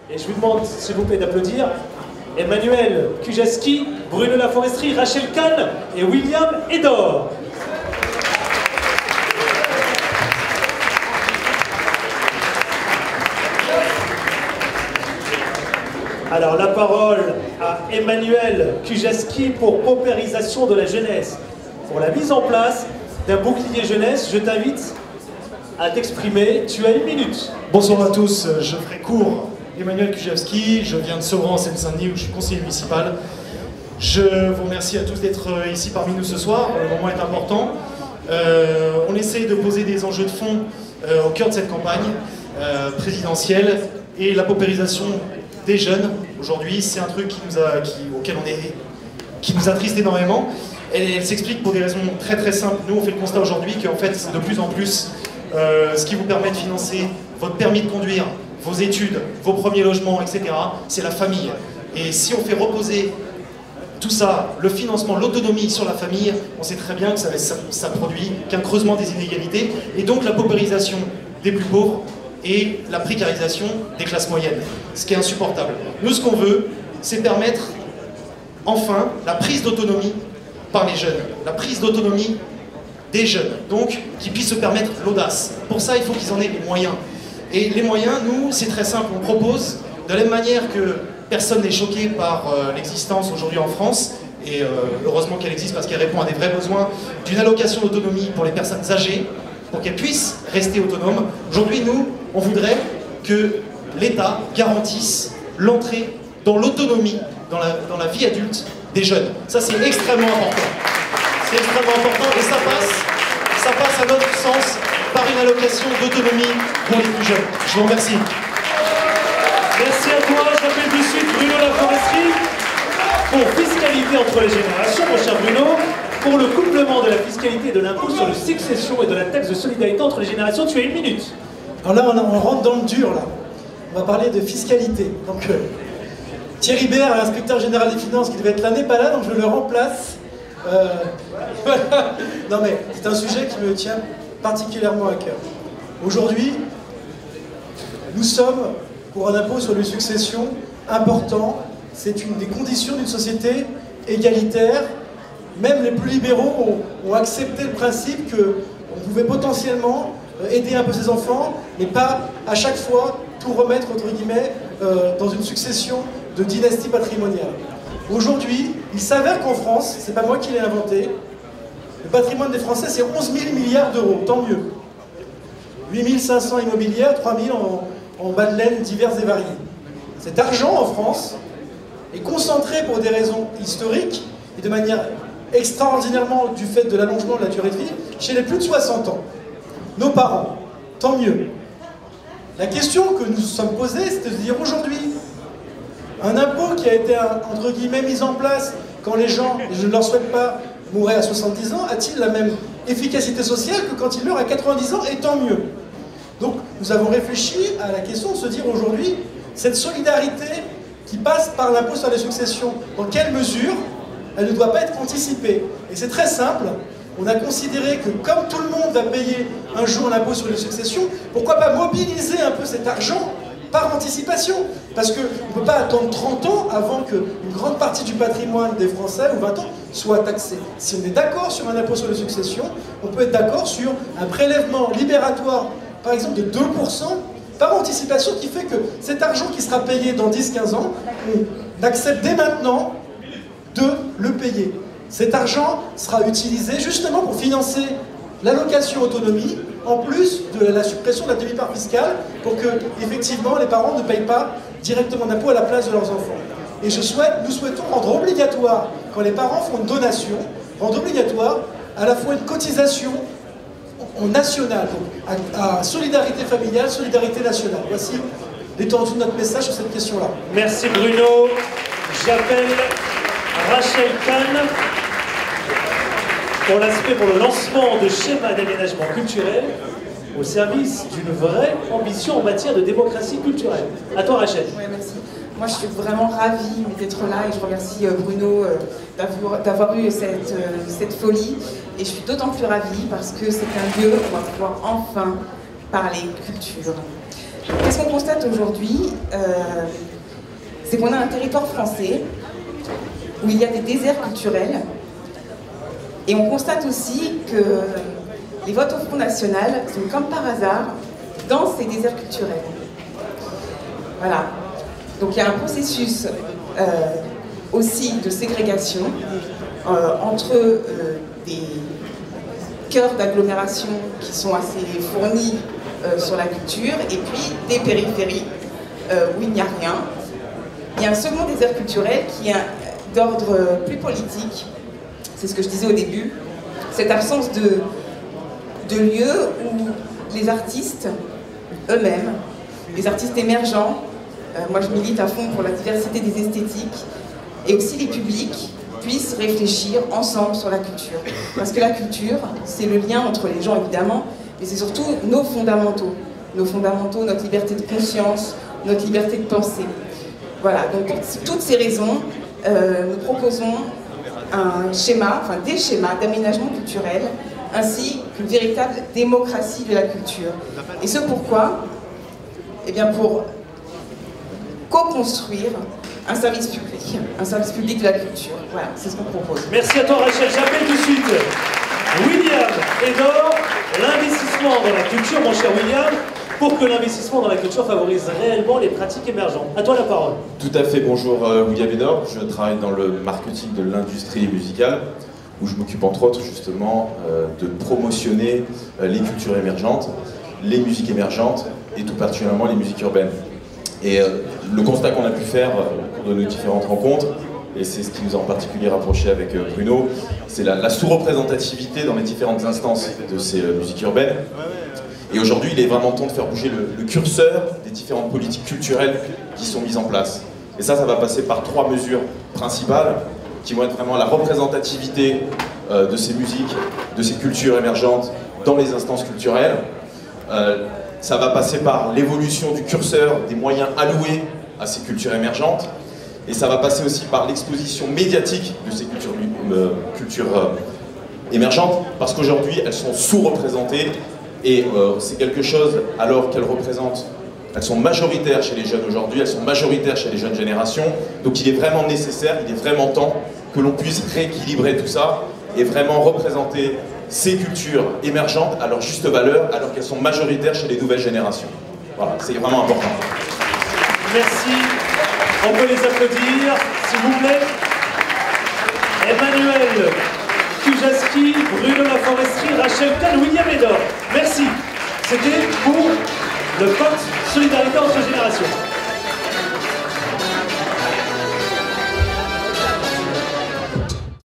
Et je vous demande, s'il vous plaît, d'applaudir Emmanuel Kujaski, Bruno Laforesterie, Rachel Kahn et William Edor. Alors la parole à Emmanuel Kujaski pour paupérisation de la jeunesse. Pour la mise en place d'un bouclier jeunesse, je t'invite à t'exprimer. Tu as 1 minute. Bonsoir à tous, je ferai court. Emmanuel Kujaski, je viens de Sevran en Seine-Saint-Denis où je suis conseiller municipal. Je vous remercie à tous d'être ici parmi nous ce soir, le moment est important. On essaye de poser des enjeux de fond au cœur de cette campagne présidentielle et la paupérisation des jeunes. Aujourd'hui, c'est un truc qui nous attriste énormément. Elle s'explique pour des raisons très simples. Nous, on fait le constat aujourd'hui qu'en fait, c'est de plus en plus ce qui vous permet de financer votre permis de conduire, vos études, vos premiers logements, etc., c'est la famille. Et si on fait reposer tout ça, le financement, l'autonomie sur la famille, on sait très bien que ça produit qu'un creusement des inégalités, et donc la paupérisation des plus pauvres et la précarisation des classes moyennes, ce qui est insupportable. Nous, ce qu'on veut, c'est permettre enfin la prise d'autonomie par les jeunes, la prise d'autonomie des jeunes, donc qui puissent se permettre l'audace. Pour ça, il faut qu'ils en aient les moyens. Et les moyens, nous, c'est très simple, on propose, de la même manière que personne n'est choqué par l'existence aujourd'hui en France, et heureusement qu'elle existe parce qu'elle répond à des vrais besoins, d'une allocation d'autonomie pour les personnes âgées, pour qu'elles puissent rester autonomes. Aujourd'hui, nous, on voudrait que l'État garantisse l'entrée dans l'autonomie, dans la vie adulte des jeunes. Ça, c'est extrêmement important. C'est extrêmement important et ça passe à notre sens par une allocation d'autonomie pour les plus jeunes. Je vous remercie. Merci à toi, j'appelle tout de suite Bruno Laforesterie pour fiscalité entre les générations, mon cher Bruno, pour le couplement de la fiscalité de l'impôt sur les successions et de la taxe de solidarité entre les générations. Tu as 1 minute. Alors là, on rentre dans le dur, là. On va parler de fiscalité. Donc, Thierry Bert, l'inspecteur général des finances, qui devait être là, n'est pas là, donc je le remplace. Non mais, c'est un sujet qui me tient particulièrement à cœur. Aujourd'hui, nous sommes pour un impôt sur les successions important. C'est une des conditions d'une société égalitaire. Même les plus libéraux ont accepté le principe qu'on pouvait potentiellement aider un peu ses enfants, mais pas à chaque fois tout remettre, entre guillemets, dans une succession de dynastie patrimoniale. Aujourd'hui, il s'avère qu'en France, c'est pas moi qui l'ai inventé, le patrimoine des Français c'est 11 000 milliards d'euros, tant mieux. 8 500 immobilières, 3 000 en bas de laine diverses et variées. Cet argent en France est concentré pour des raisons historiques et de manière extraordinairement du fait de l'allongement de la durée de vie chez les plus de 60 ans. Nos parents, tant mieux. La question que nous nous sommes posée, c'est de se dire aujourd'hui, un impôt qui a été, entre guillemets, mis en place quand les gens, et je ne leur souhaite pas, mouraient à 70 ans, a-t-il la même efficacité sociale que quand ils meurent à 90 ans, et tant mieux. Donc nous avons réfléchi à la question de se dire aujourd'hui, cette solidarité qui passe par l'impôt sur les successions, dans quelle mesure elle ne doit pas être anticipée. Et c'est très simple, on a considéré que comme tout le monde va payer un jour l'impôt sur les successions, pourquoi pas mobiliser un peu cet argent par anticipation, parce qu'on ne peut pas attendre 30 ans avant qu'une grande partie du patrimoine des Français, ou 20 ans, soit taxé. Si on est d'accord sur un impôt sur les successions, on peut être d'accord sur un prélèvement libératoire, par exemple de 2%, par anticipation, qui fait que cet argent qui sera payé dans 10-15 ans, on accepte dès maintenant de le payer. Cet argent sera utilisé justement pour financer l'allocation autonomie, en plus de la suppression de la demi-part fiscale, pour que, effectivement, les parents ne payent pas directement d'impôt à la place de leurs enfants. Et nous souhaitons rendre obligatoire, quand les parents font une donation, rendre obligatoire à la fois une cotisation nationale, donc à solidarité familiale, solidarité nationale. Voici l'étendue de notre message sur cette question-là. Merci Bruno. J'appelle Rachel Kahn pour le lancement de schémas d'aménagement culturel au service d'une vraie ambition en matière de démocratie culturelle. À toi Rachel. Oui, merci. Moi je suis vraiment ravie d'être là et je remercie Bruno d'avoir eu cette folie. Et je suis d'autant plus ravie parce que c'est un lieu où on va pouvoir enfin parler culture. Qu'est-ce qu'on constate aujourd'hui? C'est qu'on a un territoire français où il y a des déserts culturels, et on constate aussi que les votes au Front National sont comme par hasard dans ces déserts culturels. Voilà. Donc il y a un processus aussi de ségrégation entre des cœurs d'agglomération qui sont assez fournis sur la culture et puis des périphéries où il n'y a rien. Il y a un second désert culturel qui est d'ordre plus politique, c'est ce que je disais au début, cette absence de lieux où les artistes eux-mêmes, les artistes émergents, moi je milite à fond pour la diversité des esthétiques, et aussi les publics puissent réfléchir ensemble sur la culture. Parce que la culture, c'est le lien entre les gens évidemment, mais c'est surtout nos fondamentaux. Nos fondamentaux, notre liberté de conscience, notre liberté de penser. Voilà, donc pour toutes ces raisons, nous proposons un schéma, enfin des schémas d'aménagement culturel, ainsi qu'une véritable démocratie de la culture. Et ce pourquoi? Eh bien pour co-construire un service public de la culture. Voilà, c'est ce qu'on propose. Merci à toi Rachel. J'appelle tout de suite William Edor, l'investissement dans la culture, mon cher William, pour que l'investissement dans la culture favorise réellement les pratiques émergentes. À toi la parole. Tout à fait, bonjour William Edor, je travaille dans le marketing de l'industrie musicale, où je m'occupe entre autres justement de promotionner les cultures émergentes, les musiques émergentes et tout particulièrement les musiques urbaines. Et le constat qu'on a pu faire au cours de nos différentes rencontres, et c'est ce qui nous a en particulier rapproché avec Bruno, c'est la sous-représentativité dans les différentes instances de ces musiques urbaines. Et aujourd'hui, il est vraiment temps de faire bouger le curseur des différentes politiques culturelles qui sont mises en place. Et ça va passer par 3 mesures principales, qui vont être vraiment la représentativité de ces musiques, de ces cultures émergentes dans les instances culturelles. Ça va passer par l'évolution du curseur des moyens alloués à ces cultures émergentes. Et ça va passer aussi par l'exposition médiatique de ces cultures émergentes, parce qu'aujourd'hui, elles sont sous-représentées. Et c'est quelque chose, alors qu'elles représentent, elles sont majoritaires chez les jeunes aujourd'hui, elles sont majoritaires chez les jeunes générations. Donc il est vraiment nécessaire, il est vraiment temps que l'on puisse rééquilibrer tout ça et vraiment représenter ces cultures émergentes à leur juste valeur, alors qu'elles sont majoritaires chez les nouvelles générations. Voilà, c'est vraiment important. Merci. On peut les applaudir, s'il vous plaît. Emmanuel Kujaski, Bruno Laforesterie, Rachel Kahn, William Edor. Merci. C'était pour le pacte Solidarité entre générations.